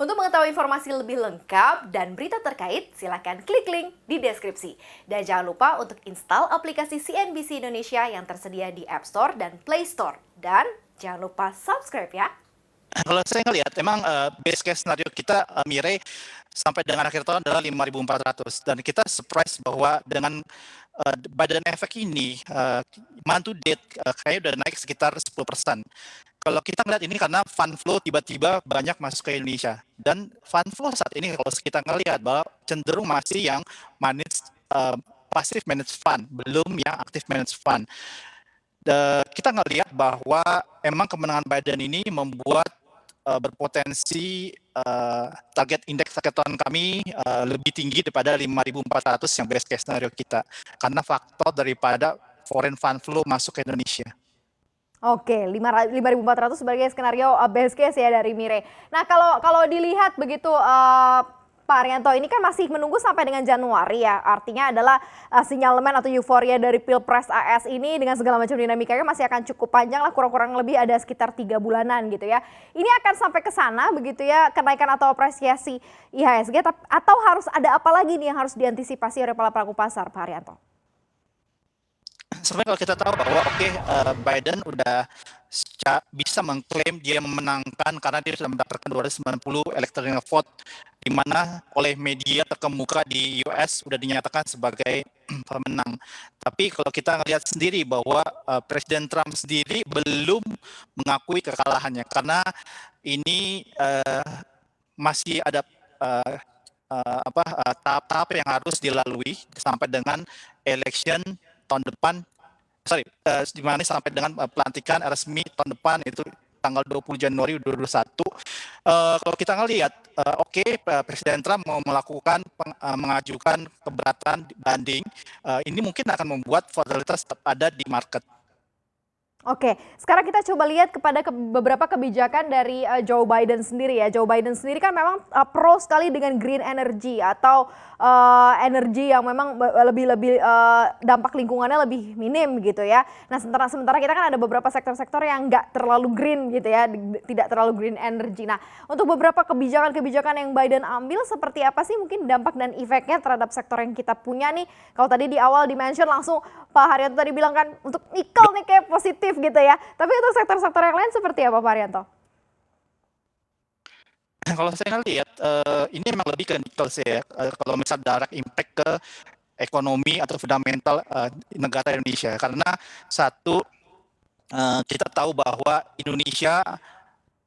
Untuk mengetahui informasi lebih lengkap dan berita terkait, silakan klik link di deskripsi. Dan jangan lupa untuk install aplikasi CNBC Indonesia yang tersedia di App Store dan Play Store. Dan jangan lupa subscribe ya. Kalau saya ngelihat emang base case scenario kita Mire sampai dengan akhir tahun adalah 5.400 dan kita surprise bahwa dengan Biden effect ini month to date kayaknya udah naik sekitar 10%. Kalau kita ngelihat ini karena fund flow tiba-tiba banyak masuk ke Indonesia dan fund flow saat ini kalau kita ngelihat bahwa cenderung masih yang passive managed fund, belum yang active managed fund. Kita ngelihat bahwa emang kemenangan Biden ini membuat berpotensi target indeks target tahun kami lebih tinggi daripada 5.400 yang best case scenario kita karena faktor daripada foreign fund flow masuk ke Indonesia. Oke, 5.400 sebagai skenario best case ya dari Mire. Nah, kalau dilihat begitu Pak Haryanto, ini kan masih menunggu sampai dengan Januari ya. Artinya adalah sinyalemen atau euforia dari Pilpres AS ini dengan segala macam dinamikanya masih akan cukup panjang lah, kurang lebih ada sekitar 3 bulanan gitu ya. Ini akan sampai ke sana begitu ya, kenaikan atau apresiasi IHSG, atau harus ada apa lagi nih yang harus diantisipasi oleh para pelaku pasar, Pak Haryanto? Sebenarnya kalau kita tahu bahwa Biden udah bisa mengklaim dia memenangkan karena dia sudah mendapatkan 290 electoral vote, di mana oleh media terkemuka di US sudah dinyatakan sebagai pemenang. Tapi kalau kita lihat sendiri bahwa Presiden Trump sendiri belum mengakui kekalahannya karena ini masih ada tahap-tahap yang harus dilalui sampai dengan election tahun depan, di mana sampai dengan pelantikan resmi tahun depan itu tanggal 20 Januari 2021. Kalau kita ngelihat, Presiden Trump mau mengajukan keberatan banding, ini mungkin akan membuat volatilitas tetap ada di market. Oke, sekarang kita coba lihat kepada beberapa kebijakan dari Joe Biden sendiri ya. Joe Biden sendiri kan memang pro sekali dengan green energy atau energi yang memang lebih dampak lingkungannya lebih minim gitu ya. Nah, sementara kita kan ada beberapa sektor-sektor yang nggak terlalu green gitu ya, tidak terlalu green energy. Nah, untuk beberapa kebijakan-kebijakan yang Biden ambil seperti apa sih mungkin dampak dan efeknya terhadap sektor yang kita punya nih? Kalau tadi di awal di-mention langsung Pak Haryanto tadi bilang kan untuk nikel nih kayak positif gitu ya. Tapi untuk sektor-sektor yang lain seperti apa Pak Haryanto? Kalau saya lihat ini memang lebih ke nikel sih ya. Kalau misal direct impact ke ekonomi atau fundamental negara Indonesia, karena satu kita tahu bahwa Indonesia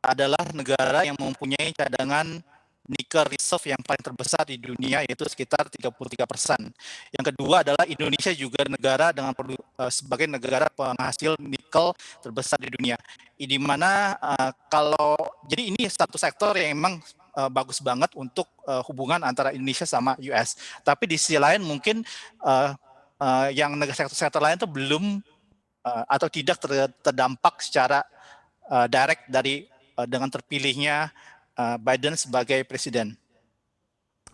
adalah negara yang mempunyai cadangan nikel reserve yang paling terbesar di dunia, yaitu sekitar 33%. Yang kedua adalah Indonesia juga negara dengan sebagai negara penghasil nikel terbesar di dunia. Di mana jadi ini satu sektor yang memang bagus banget untuk hubungan antara Indonesia sama US. Tapi di sisi lain mungkin yang sektor lain itu belum atau tidak terdampak secara direct dengan terpilihnya Biden sebagai presiden.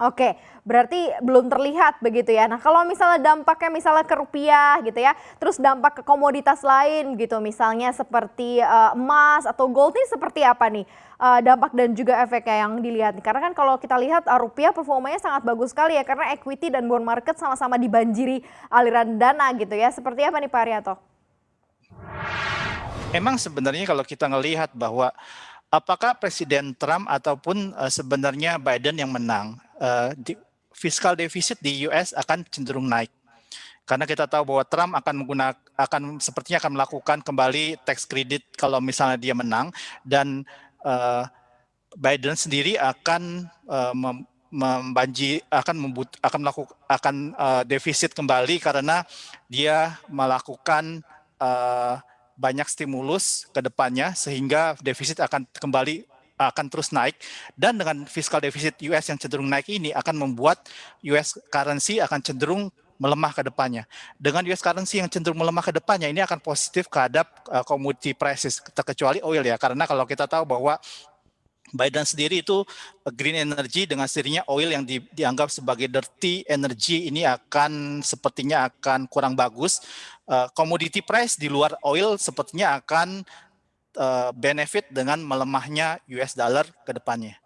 Oke, berarti belum terlihat begitu ya. Nah, kalau misalnya dampaknya misalnya ke rupiah gitu ya, terus dampak ke komoditas lain gitu, misalnya seperti emas atau gold ini seperti apa nih dampak dan juga efeknya yang dilihat? Karena kan kalau kita lihat rupiah performanya sangat bagus sekali ya, karena equity dan bond market sama-sama dibanjiri aliran dana gitu ya. Seperti apa nih Pak Haryanto? Emang sebenarnya kalau kita ngelihat bahwa apakah Presiden Trump ataupun sebenarnya Biden yang menang, fiscal deficit di US akan cenderung naik. Karena kita tahu bahwa Trump sepertinya akan melakukan kembali tax credit kalau misalnya dia menang, dan Biden sendiri akan melakukan defisit kembali karena dia melakukan banyak stimulus ke depannya sehingga defisit akan terus naik, dan dengan fiscal deficit US yang cenderung naik ini akan membuat US currency akan cenderung melemah ke depannya. Dengan US currency yang cenderung melemah ke depannya, ini akan positif terhadap commodity prices, terkecuali oil ya, karena kalau kita tahu bahwa Biden sendiri itu green energy, dengan sendirinya oil yang dianggap sebagai dirty energy ini sepertinya akan kurang bagus. Commodity price di luar oil sepertinya akan benefit dengan melemahnya US dollar ke depannya.